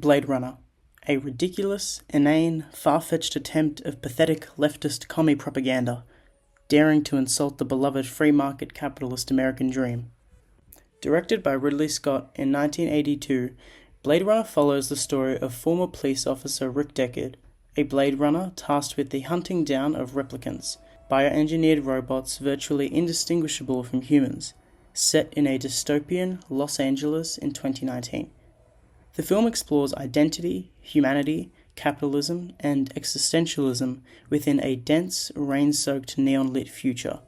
Blade Runner, a ridiculous, inane, far-fetched attempt of pathetic leftist commie propaganda, daring to insult the beloved free-market capitalist American dream. Directed by Ridley Scott in 1982, Blade Runner follows the story of former police officer Rick Deckard, a Blade Runner tasked with the hunting down of replicants, bioengineered robots virtually indistinguishable from humans, set in a dystopian Los Angeles in 2019. The film explores identity, humanity, capitalism, and existentialism within a dense, rain-soaked neon-lit future.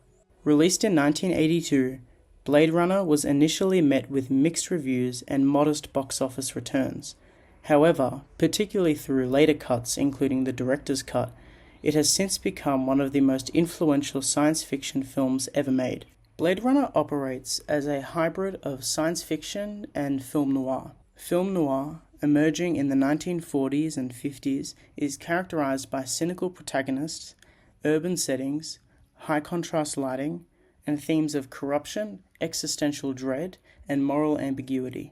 Released in 1982, Blade Runner was initially met with mixed reviews and modest box office returns. However, particularly through later cuts including the director's cut, it has since become one of the most influential science fiction films ever made. Blade Runner operates as a hybrid of science fiction and film noir. Film noir, emerging in the 1940s and 50s, is characterized by cynical protagonists, urban settings, high contrast lighting, and themes of corruption, existential dread, and moral ambiguity.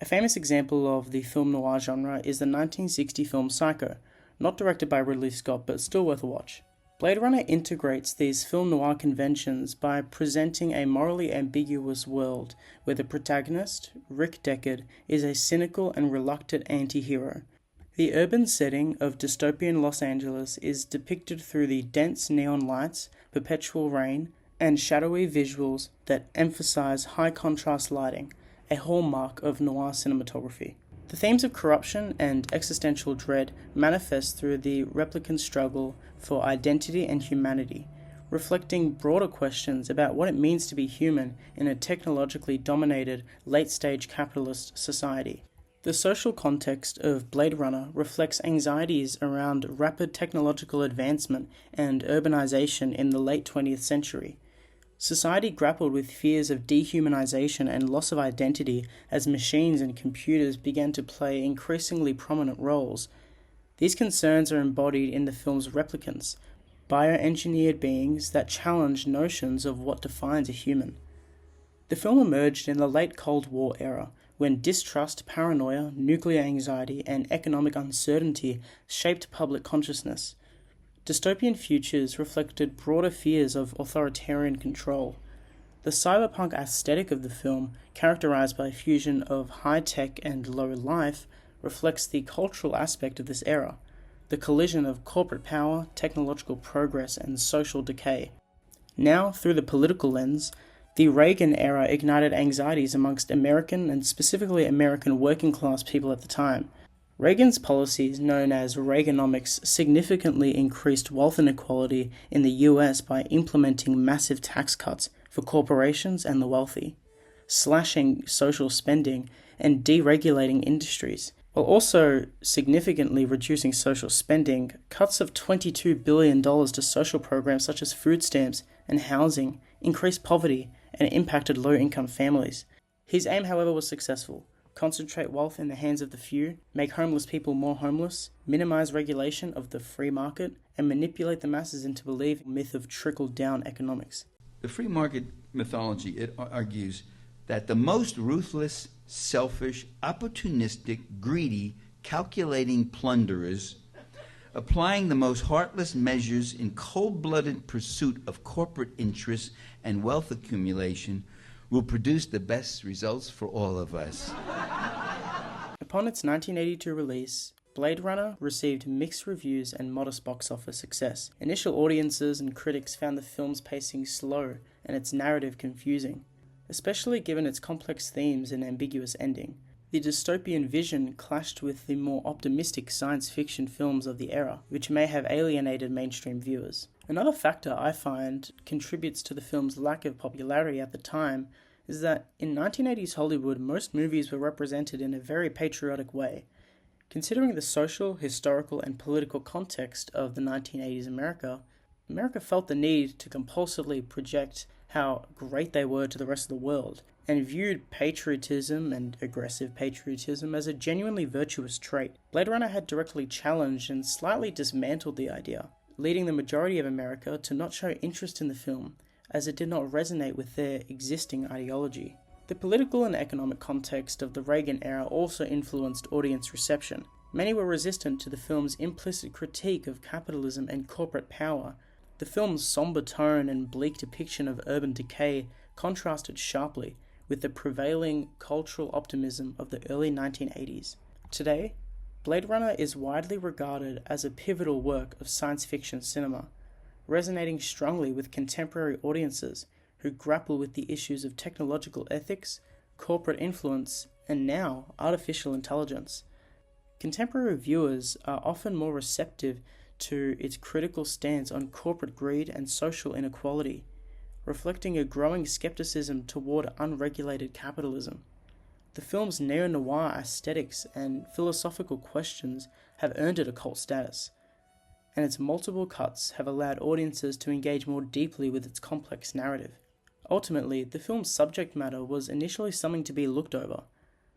A famous example of the film noir genre is the 1960 film Psycho, not directed by Ridley Scott but still worth a watch. Blade Runner integrates these film noir conventions by presenting a morally ambiguous world where the protagonist, Rick Deckard, is a cynical and reluctant anti-hero. The urban setting of dystopian Los Angeles is depicted through the dense neon lights, perpetual rain, and shadowy visuals that emphasize high contrast lighting, a hallmark of noir cinematography. The themes of corruption and existential dread manifest through the replicant struggle for identity and humanity, reflecting broader questions about what it means to be human in a technologically dominated, late-stage capitalist society. The social context of Blade Runner reflects anxieties around rapid technological advancement and urbanization in the late 20th century. Society grappled with fears of dehumanization and loss of identity as machines and computers began to play increasingly prominent roles. These concerns are embodied in the film's replicants, bioengineered beings that challenge notions of what defines a human. The film emerged in the late Cold War era, when distrust, paranoia, nuclear anxiety, and economic uncertainty shaped public consciousness. Dystopian futures reflected broader fears of authoritarian control. The cyberpunk aesthetic of the film, characterized by a fusion of high-tech and low-life, reflects the cultural aspect of this era, the collision of corporate power, technological progress, and social decay. Now, through the political lens, the Reagan era ignited anxieties amongst American and specifically American working-class people at the time. Reagan's policies, known as Reaganomics, significantly increased wealth inequality in the US by implementing massive tax cuts for corporations and the wealthy, slashing social spending, and deregulating industries. While also significantly reducing social spending, cuts of $22 billion to social programs such as food stamps and housing increased poverty and impacted low-income families. His aim, however, was successful. Concentrate wealth in the hands of the few, make homeless people more homeless, minimize regulation of the free market, and manipulate the masses into believing the myth of trickle-down economics. The free market mythology, it argues that the most ruthless, selfish, opportunistic, greedy, calculating plunderers, applying the most heartless measures in cold-blooded pursuit of corporate interests and wealth accumulation, will produce the best results for all of us. Upon its 1982 release, Blade Runner received mixed reviews and modest box office success. Initial audiences and critics found the film's pacing slow and its narrative confusing, especially given its complex themes and ambiguous ending. The dystopian vision clashed with the more optimistic science fiction films of the era, which may have alienated mainstream viewers. Another factor I find contributes to the film's lack of popularity at the time is that in 1980s Hollywood, most movies were represented in a very patriotic way. Considering the social, historical, and political context of the 1980s America felt the need to compulsively project how great they were to the rest of the world, and viewed patriotism and aggressive patriotism as a genuinely virtuous trait. Blade Runner had directly challenged and slightly dismantled the idea, leading the majority of America to not show interest in the film, as it did not resonate with their existing ideology. The political and economic context of the Reagan era also influenced audience reception. Many were resistant to the film's implicit critique of capitalism and corporate power. The film's somber tone and bleak depiction of urban decay contrasted sharply with the prevailing cultural optimism of the early 1980s. Today, Blade Runner is widely regarded as a pivotal work of science fiction cinema, resonating strongly with contemporary audiences who grapple with the issues of technological ethics, corporate influence, and now artificial intelligence. Contemporary viewers are often more receptive to its critical stance on corporate greed and social inequality, reflecting a growing skepticism toward unregulated capitalism. The film's neo-noir aesthetics and philosophical questions have earned it a cult status, and its multiple cuts have allowed audiences to engage more deeply with its complex narrative. Ultimately, the film's subject matter was initially something to be looked over,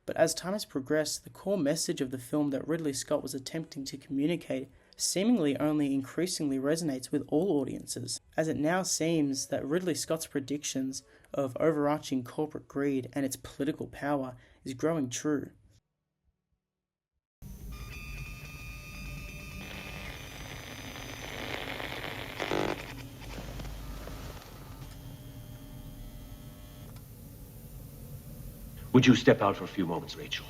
but as time has progressed, the core message of the film that Ridley Scott was attempting to communicate seemingly only increasingly resonates with all audiences, as it now seems that Ridley Scott's predictions of overarching corporate greed and its political power is growing true. Would you step out for a few moments, Rachel?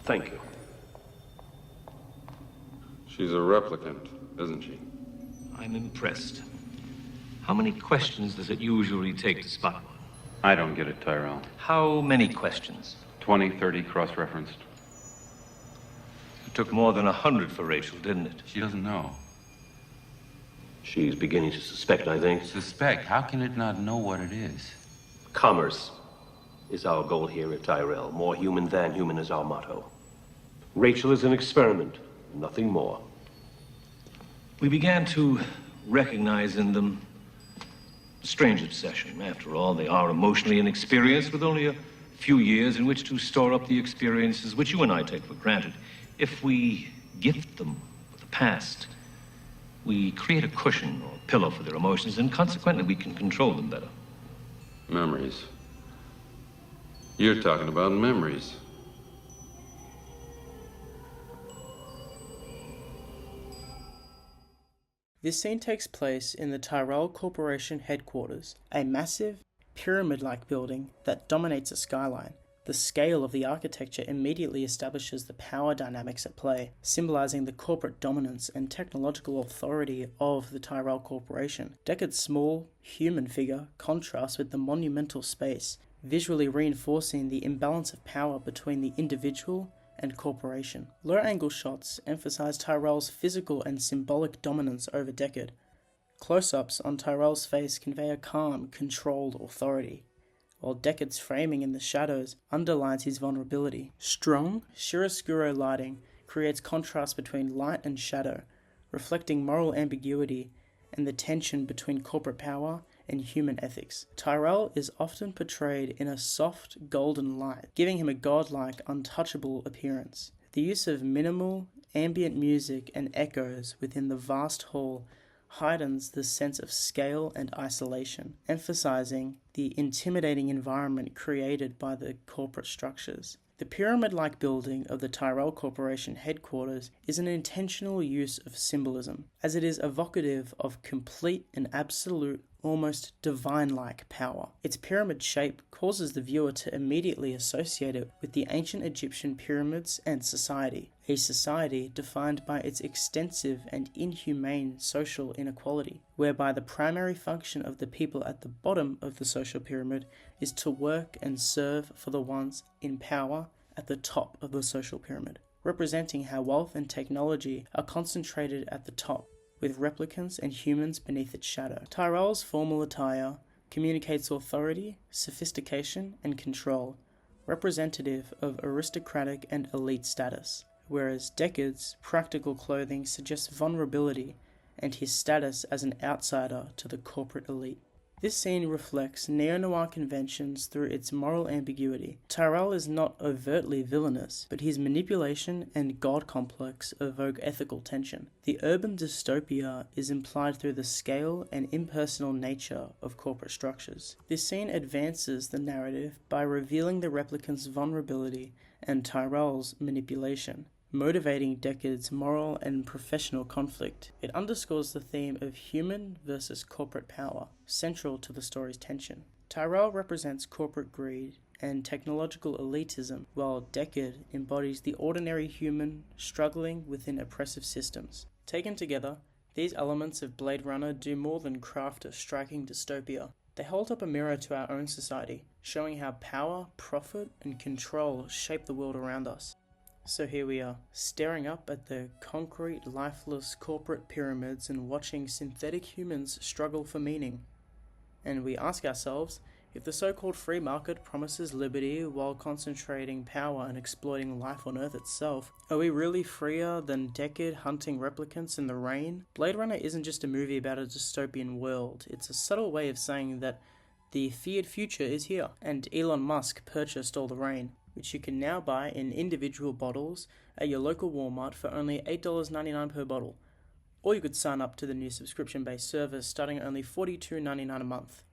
Thank you. She's a replicant, isn't she? I'm impressed. How many questions does it usually take to spot one? I don't get it, Tyrell. How many questions? 20, 30 cross-referenced. It took more than 100 for Rachel, didn't it? She doesn't know. She's beginning to suspect, I think. Suspect? How can it not know what it is? Commerce is our goal here at Tyrell. More human than human is our motto. Rachel is an experiment, nothing more. We began to recognize in them a strange obsession. After all, they are emotionally inexperienced with only a few years in which to store up the experiences which you and I take for granted. If we gift them with the past, we create a cushion or pillow for their emotions, and consequently we can control them better. Memories. You're talking about memories. This scene takes place in the Tyrell Corporation headquarters, a massive, pyramid-like building that dominates a skyline. The scale of the architecture immediately establishes the power dynamics at play, symbolizing the corporate dominance and technological authority of the Tyrell Corporation. Deckard's small, human figure contrasts with the monumental space, visually reinforcing the imbalance of power between the individual and corporation. Low-angle shots emphasize Tyrell's physical and symbolic dominance over Deckard. Close-ups on Tyrell's face convey a calm, controlled authority, while Deckard's framing in the shadows underlines his vulnerability. Strong, chiaroscuro lighting creates contrast between light and shadow, reflecting moral ambiguity and the tension between corporate power and human ethics. Tyrell is often portrayed in a soft, golden light, giving him a godlike, untouchable appearance. The use of minimal, ambient music and echoes within the vast hall heightens the sense of scale and isolation, emphasizing the intimidating environment created by the corporate structures. The pyramid-like building of the Tyrell Corporation headquarters is an intentional use of symbolism, as it is evocative of complete and absolute, almost divine-like power. Its pyramid shape causes the viewer to immediately associate it with the ancient Egyptian pyramids and society, a society defined by its extensive and inhumane social inequality, whereby the primary function of the people at the bottom of the social pyramid is to work and serve for the ones in power at the top of the social pyramid, representing how wealth and technology are concentrated at the top, with replicants and humans beneath its shadow. Tyrell's formal attire communicates authority, sophistication, and control, representative of aristocratic and elite status, whereas Deckard's practical clothing suggests vulnerability and his status as an outsider to the corporate elite. This scene reflects neo-noir conventions through its moral ambiguity. Tyrell is not overtly villainous, but his manipulation and god complex evoke ethical tension. The urban dystopia is implied through the scale and impersonal nature of corporate structures. This scene advances the narrative by revealing the replicant's vulnerability and Tyrell's manipulation, motivating Deckard's moral and professional conflict. It underscores the theme of human versus corporate power, central to the story's tension. Tyrell represents corporate greed and technological elitism, while Deckard embodies the ordinary human struggling within oppressive systems. Taken together, these elements of Blade Runner do more than craft a striking dystopia. They hold up a mirror to our own society, showing how power, profit, and control shape the world around us. So here we are, staring up at the concrete, lifeless corporate pyramids and watching synthetic humans struggle for meaning. And we ask ourselves, if the so-called free market promises liberty while concentrating power and exploiting life on Earth itself, are we really freer than Deckard hunting replicants in the rain? Blade Runner isn't just a movie about a dystopian world, it's a subtle way of saying that the feared future is here, and Elon Musk purchased all the rain, which you can now buy in individual bottles at your local Walmart for only $8.99 per bottle. Or you could sign up to the new subscription-based service starting at only $42.99 a month.